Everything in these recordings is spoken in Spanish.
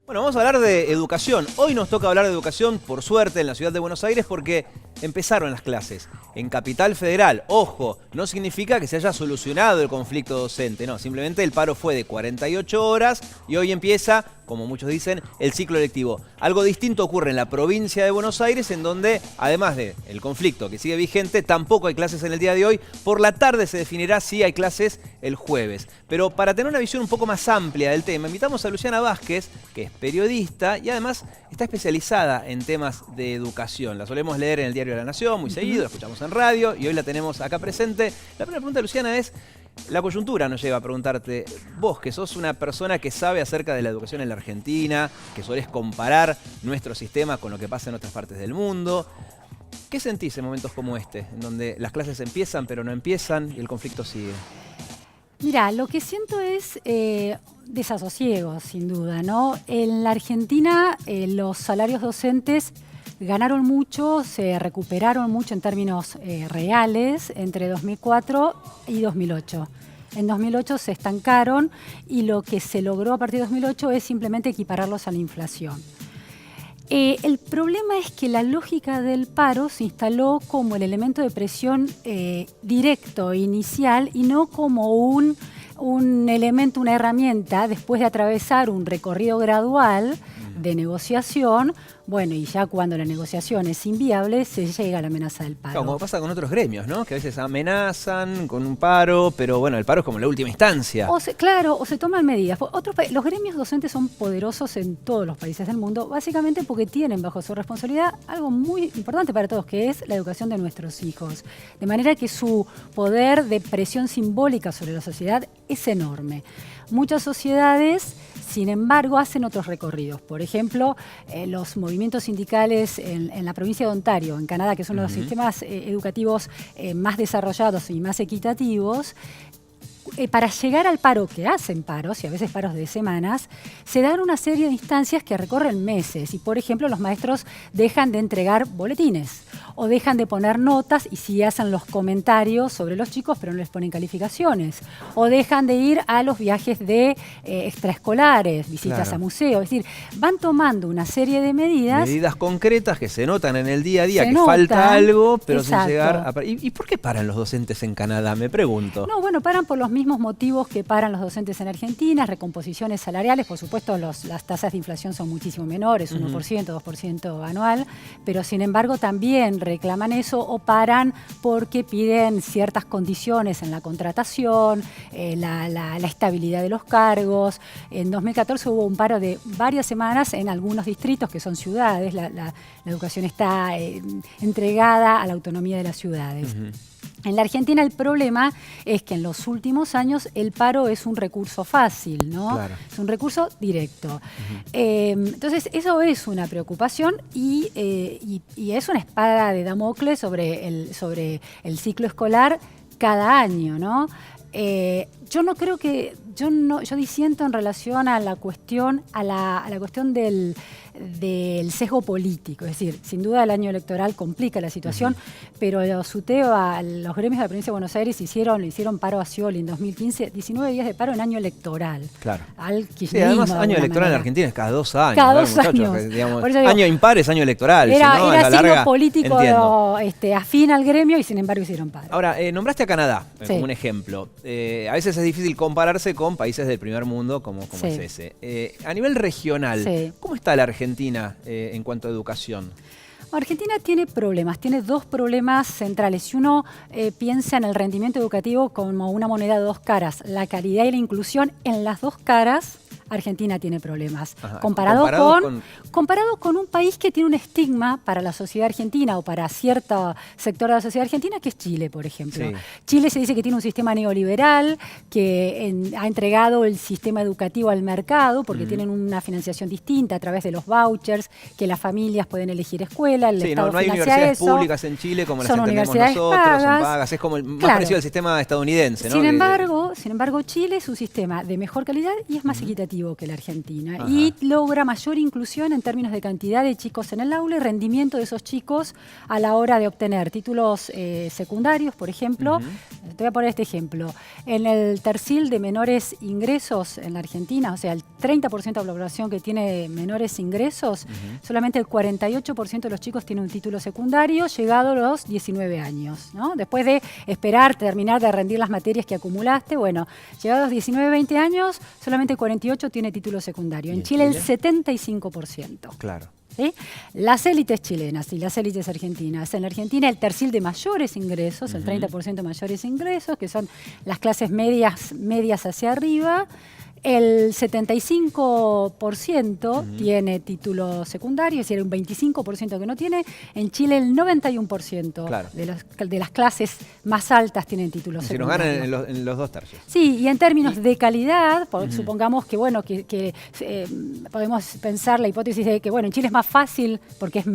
Bueno, vamos a hablar de educación. Hoy nos toca hablar de educación, por suerte, en la ciudad de Buenos Aires porque empezaron las clases en Capital Federal. Ojo, no significa que se haya solucionado el conflicto docente, no, simplemente el paro fue de 48 horas y hoy empieza, como muchos dicen, el ciclo lectivo. Algo distinto ocurre en la provincia de Buenos Aires, en donde, además del conflicto que sigue vigente, tampoco hay clases en el día de hoy. Por la tarde se definirá si hay clases el jueves. Pero para tener una visión un poco más amplia del tema, invitamos a Luciana Vázquez, que es periodista y además está especializada en temas de educación. La solemos leer en el Diario de la Nación muy seguido, la escuchamos en radio y hoy la tenemos acá presente. La primera pregunta, Luciana, es: la coyuntura nos lleva a preguntarte, vos que sos una persona que sabe acerca de la educación en la Argentina, que solés comparar nuestro sistema con lo que pasa en otras partes del mundo, ¿qué sentís en momentos como este, en donde las clases empiezan pero no empiezan y el conflicto sigue? Mira, lo que siento es desasosiego, sin duda, ¿no? En la Argentina los salarios docentes ganaron mucho, se recuperaron mucho en términos reales entre 2004 y 2008. En 2008 se estancaron y lo que se logró a partir de 2008 es simplemente equipararlos a la inflación. El problema es que la lógica del paro se instaló como el elemento de presión directo, inicial, y no como un elemento, una herramienta, después de atravesar un recorrido gradual de negociación. Bueno, y ya cuando la negociación es inviable, se llega a la amenaza del paro. Claro, como pasa con otros gremios, ¿no? Que a veces amenazan con un paro, pero bueno, el paro es como la última instancia. Claro, o se toman medidas. Los gremios docentes son poderosos en todos los países del mundo, básicamente porque tienen bajo su responsabilidad algo muy importante para todos, que es la educación de nuestros hijos. De manera que su poder de presión simbólica sobre la sociedad es enorme. Muchas sociedades, sin embargo, hacen otros recorridos. Por ejemplo, los movimientos sindicales en la provincia de Ontario, en Canadá, que son los sistemas educativos más desarrollados y más equitativos, para llegar al paro, que hacen paros, y a veces paros de semanas, se dan una serie de instancias que recorren meses. Y, por ejemplo, los maestros dejan de entregar boletines o dejan de poner notas y sí hacen los comentarios sobre los chicos, pero no les ponen calificaciones. O dejan de ir a los viajes de extraescolares, visitas a museos. Es decir, van tomando una serie de medidas. Medidas concretas que se notan en el día a día, que falta algo, pero sin llegar a... ¿Y por qué paran los docentes en Canadá? Me pregunto. No, bueno, paran por los mismos motivos que paran los docentes en Argentina, recomposiciones salariales. Por supuesto, las tasas de inflación son muchísimo menores, 1%, 2% anual, pero sin embargo también reclaman eso o paran porque piden ciertas condiciones en la contratación, la estabilidad de los cargos. En 2014 hubo un paro de varias semanas en algunos distritos que son ciudades. La educación está entregada a la autonomía de las ciudades. En la Argentina el problema es que en los últimos años el paro es un recurso fácil, ¿no? Claro. Es un recurso directo. Entonces eso es una preocupación y es una espada de Damocles sobre el ciclo escolar cada año, ¿no? Yo disiento en relación a la cuestión, del sesgo político. Es decir, sin duda el año electoral complica la situación, pero los gremios de la provincia de Buenos Aires le hicieron paro a Scioli en 2015, 19 días de paro en año electoral. Claro. Al kirchnerismo, sí, además año electoral en Argentina es cada 2 años. Cada 2 años. Digamos, año impar es año electoral. Era signo político afín al gremio y sin embargo hicieron paro. Ahora, nombraste a Canadá como un ejemplo. A veces es difícil compararse con países del primer mundo como es ese. A nivel regional, ¿cómo está la Argentina en cuanto a educación? Argentina tiene problemas, tiene dos problemas centrales. Si uno piensa en el rendimiento educativo como una moneda de dos caras, la calidad y la inclusión, en las dos caras Argentina tiene problemas. Comparado con un país que tiene un estigma para la sociedad argentina o para cierto sector de la sociedad argentina, que es Chile, por ejemplo. Sí. Chile se dice que tiene un sistema neoliberal, que ha entregado el sistema educativo al mercado porque tienen una financiación distinta a través de los vouchers, que las familias pueden elegir escuela, el Estado no hay financia universidades eso. Públicas en Chile como las entendemos universidades nosotros, pagas. son pagas, es como más parecido al sistema estadounidense, ¿no? Sin embargo, Chile es un sistema de mejor calidad y es más equitativo. competitivo que la Argentina y logra mayor inclusión en términos de cantidad de chicos en el aula y rendimiento de esos chicos a la hora de obtener títulos secundarios, por ejemplo. Te voy a poner este ejemplo. En el tercil de menores ingresos en la Argentina, o sea, el 30% de la población que tiene menores ingresos, solamente el 48% de los chicos tiene un título secundario llegado a los 19 años, ¿no? Después de esperar, terminar de rendir las materias que acumulaste, bueno, llegados a los 19, 20 años, solamente el 48% tiene título secundario. En Chile el 75%. Claro. ¿Sí? Las élites chilenas y las élites argentinas. En la Argentina el tercil de mayores ingresos, el 30% de mayores ingresos, que son las clases medias hacia arriba, el 75% tiene título secundario, es decir, un 25% que no tiene. En Chile el 91% de las clases más altas tienen título secundario. Si nos ganan en los dos tercios. Sí, y en términos de calidad, supongamos que, bueno, que podemos pensar la hipótesis de que, bueno, en Chile es más fácil porque es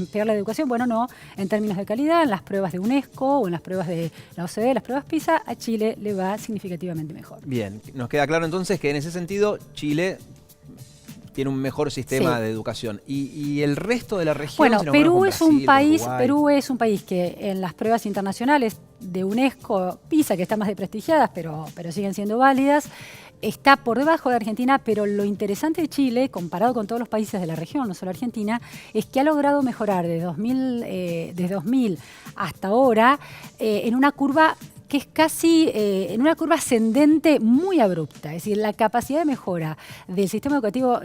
peor la educación. Bueno, no. En términos de calidad, en las pruebas de UNESCO o en las pruebas de la OCDE, las pruebas PISA, a Chile le va significativamente mejor. Bien, nos queda claro entonces que en ese sentido Chile tiene un mejor sistema de educación. ¿Y el resto de la región? Bueno, Si Perú es un país, Uruguay. Perú es un país que en las pruebas internacionales de UNESCO, PISA, que están más desprestigiadas, pero siguen siendo válidas, está por debajo de Argentina, pero lo interesante de Chile, comparado con todos los países de la región, no solo Argentina, es que ha logrado mejorar desde 2000 hasta ahora en una curva que es casi en una curva ascendente muy abrupta. Es decir, la capacidad de mejora del sistema educativo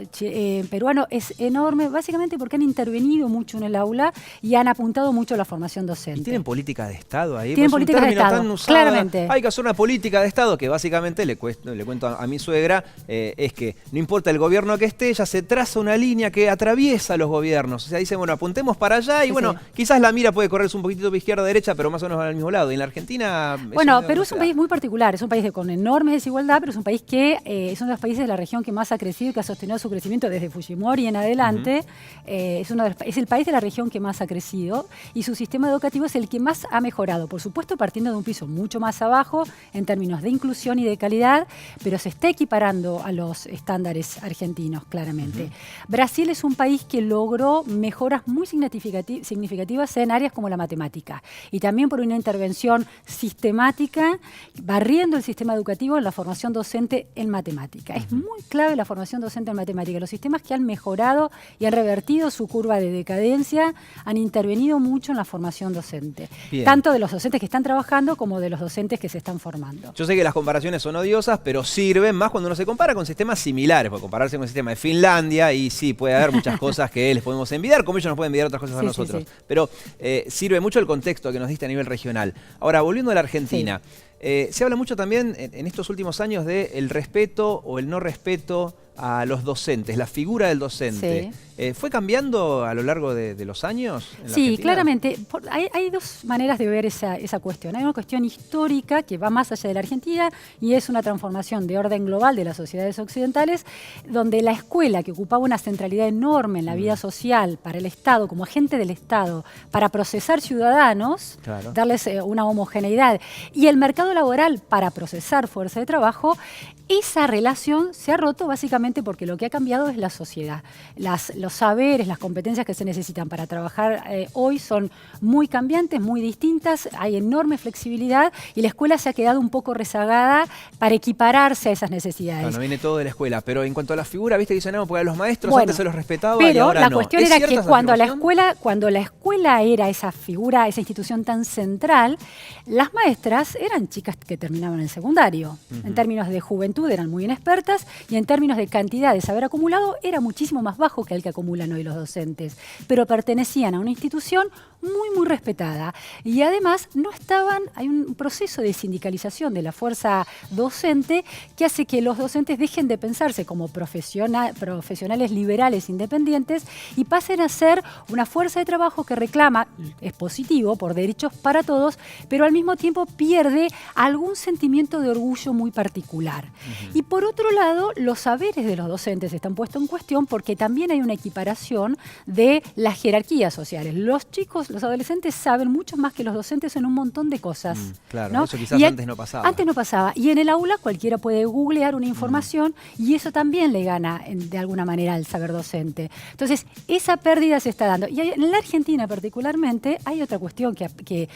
peruano es enorme, básicamente porque han intervenido mucho en el aula y han apuntado mucho a la formación docente. ¿Y tienen política de Estado ahí? Tienen política de Estado, claramente. Hay que hacer una política de Estado que básicamente, le cuento a mi suegra, es que no importa el gobierno que esté, ya se traza una línea que atraviesa los gobiernos. O sea, dicen, bueno, apuntemos para allá y quizás la mira puede correrse un poquito de izquierda a derecha, pero más o menos al mismo lado. Y en la Argentina... Bueno, Perú es un país muy particular, es un país con enorme desigualdad, pero es un país que es uno de los países de la región que más ha crecido y que ha sostenido su crecimiento desde Fujimori en adelante. Es el país de la región que más ha crecido y su sistema educativo es el que más ha mejorado. Por supuesto, partiendo de un piso mucho más abajo en términos de inclusión y de calidad, pero se está equiparando a los estándares argentinos, claramente. Brasil es un país que logró mejoras muy significativas en áreas como la matemática y también por una intervención sistemática barriendo el sistema educativo en la formación docente en matemática. Es muy clave la formación docente en matemática. Los sistemas que han mejorado y han revertido su curva de decadencia han intervenido mucho en la formación docente. Bien. Tanto de los docentes que están trabajando como de los docentes que se están formando. Yo sé que las comparaciones son odiosas, pero sirven más cuando uno se compara con sistemas similares. Porque compararse con el sistema de Finlandia, y sí, puede haber muchas cosas que les podemos envidiar, como ellos nos pueden envidiar otras cosas a nosotros. Pero sirve mucho el contexto que nos diste a nivel regional. Ahora, volviendo a la Argentina. Se habla mucho también en estos últimos años del respeto o el no respeto a los docentes, la figura del docente. ¿Fue cambiando a lo largo de los años? Sí, claramente. Hay dos maneras de ver esa cuestión. Hay una cuestión histórica que va más allá de la Argentina y es una transformación de orden global de las sociedades occidentales, donde la escuela, que ocupaba una centralidad enorme en la vida social para el Estado, como agente del Estado, para procesar ciudadanos, darles una homogeneidad, y el mercado laboral para procesar fuerza de trabajo, esa relación se ha roto básicamente porque lo que ha cambiado es la sociedad. Los saberes, las competencias que se necesitan para trabajar hoy son muy cambiantes, muy distintas, hay enorme flexibilidad y la escuela se ha quedado un poco rezagada para equipararse a esas necesidades. Bueno, viene todo de la escuela, pero en cuanto a la figura, viste que dicen, no, porque a los maestros antes se los respetaba y ahora no. Pero la cuestión era que cuando la escuela era esa figura, esa institución tan central, las maestras eran chicas que terminaban el secundario. En términos de juventud eran muy inexpertas y en términos de cantidad de saber acumulado era muchísimo más bajo que el que acumulan hoy los docentes, pero pertenecían a una institución muy respetada y además hay un proceso de sindicalización de la fuerza docente que hace que los docentes dejen de pensarse como profesionales liberales independientes y pasen a ser una fuerza de trabajo que reclama, es positivo, por derechos para todos, pero al mismo tiempo pierde algún sentimiento de orgullo muy particular. Y por otro lado, los saberes saberes de los docentes están puestos en cuestión porque también hay una equiparación de las jerarquías sociales. Los chicos, los adolescentes saben mucho más que los docentes en un montón de cosas. Claro, ¿no? eso quizás antes no pasaba. Antes no pasaba. Y en el aula cualquiera puede googlear una información y eso también le gana de alguna manera al saber docente. Entonces, esa pérdida se está dando. Y en la Argentina particularmente hay otra cuestión que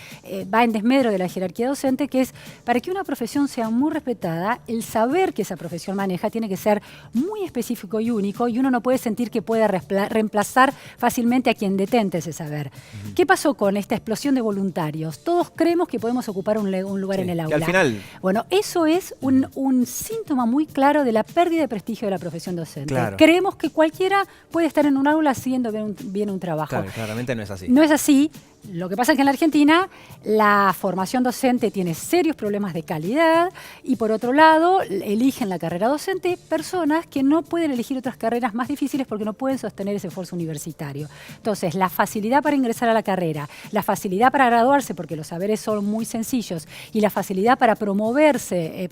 va en desmedro de la jerarquía docente, que es para que una profesión sea muy respetada, el saber que esa profesión maneja tiene que ser muy específico y único y uno no puede sentir que pueda reemplazar fácilmente a quien detente ese saber. ¿Qué pasó con esta explosión de voluntarios? Todos creemos que podemos ocupar un lugar en el aula. Que al final... Bueno, eso es un síntoma muy claro de la pérdida de prestigio de la profesión docente. Claro. Creemos que cualquiera puede estar en un aula haciendo bien un trabajo. Claro, claramente no es así. No es así. Lo que pasa es que en la Argentina la formación docente tiene serios problemas de calidad y por otro lado eligen la carrera docente personas que no pueden elegir otras carreras más difíciles porque no pueden sostener ese esfuerzo universitario. Entonces, la facilidad para ingresar a la carrera, la facilidad para graduarse porque los saberes son muy sencillos y la facilidad para moverse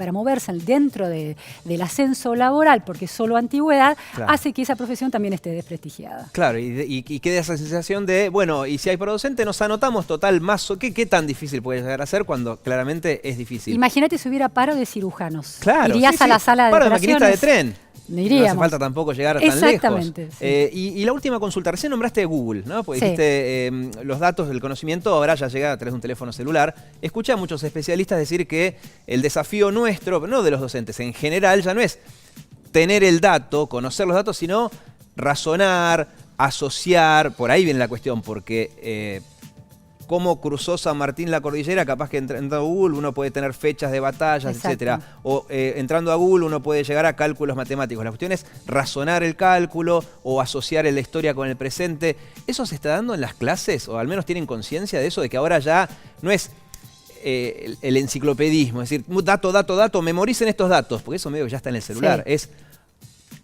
dentro del ascenso laboral porque es solo antigüedad, hace que esa profesión también esté desprestigiada. Claro, y queda esa sensación de, bueno, y si hay para docente nos anotamos total más. ¿Qué tan difícil puede llegar a ser cuando claramente es difícil? Imagínate si hubiera paro de cirujanos. Claro, irías a la sala de paro de operaciones. maquinista de tren. No iríamos. No hace falta tampoco llegar tan lejos. Exactamente. Sí. Y la última consulta, recién nombraste Google, ¿no? Porque dijiste los datos del conocimiento ahora ya llega a través de un teléfono celular. Escuché a muchos especialistas decir que el desafío nuestro, no de los docentes, en general ya no es tener el dato, conocer los datos, sino razonar, asociar. Por ahí viene la cuestión, porque... cómo cruzó San Martín la cordillera, capaz que entrando a Google uno puede tener fechas de batallas, etcétera. O entrando a Google uno puede llegar a cálculos matemáticos. La cuestión es razonar el cálculo o asociar la historia con el presente. ¿Eso se está dando en las clases? ¿O al menos tienen conciencia de eso? De que ahora ya no es el enciclopedismo, es decir, dato, memoricen estos datos, porque eso medio que ya está en el celular. Es...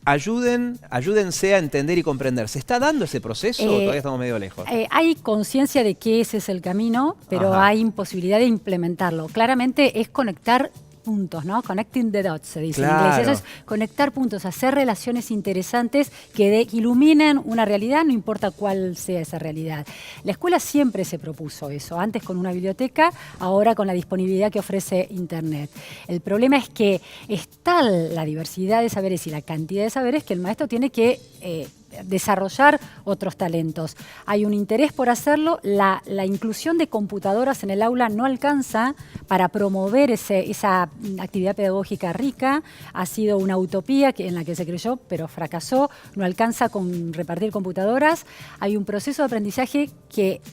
Ayúdense a entender y comprender. ¿Se está dando ese proceso o todavía estamos medio lejos? Hay conciencia de que ese es el camino, pero hay imposibilidad de implementarlo. Claramente es conectar puntos, ¿no? Connecting the dots, se dice en inglés. Eso es conectar puntos, hacer relaciones interesantes que iluminen una realidad, no importa cuál sea esa realidad. La escuela siempre se propuso eso, antes con una biblioteca, ahora con la disponibilidad que ofrece Internet. El problema es que es tal la diversidad de saberes y la cantidad de saberes que el maestro tiene que desarrollar otros talentos. Hay un interés por hacerlo. La inclusión de computadoras en el aula no alcanza para promover esa actividad pedagógica rica. Ha sido una utopía en la que se creyó, pero fracasó. No alcanza con repartir computadoras. Hay un proceso de aprendizaje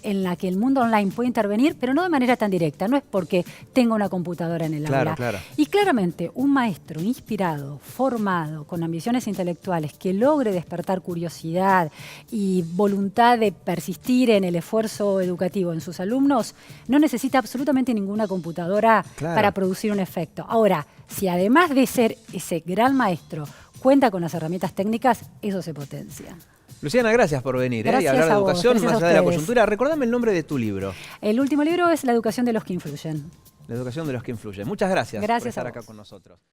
en la que el mundo online puede intervenir, pero no de manera tan directa. No es porque tenga una computadora en el aula. Claro. Y claramente un maestro inspirado, formado, con ambiciones intelectuales, que logre despertar curiosidad y voluntad de persistir en el esfuerzo educativo en sus alumnos, no necesita absolutamente ninguna computadora para producir un efecto. Ahora, si además de ser ese gran maestro cuenta con las herramientas técnicas, eso se potencia. Luciana, gracias por venir y hablar de vos, educación más allá de la coyuntura. Recordame el nombre de tu libro. El último libro es La educación de los que influyen. La educación de los que influyen. Muchas gracias por estar acá con nosotros.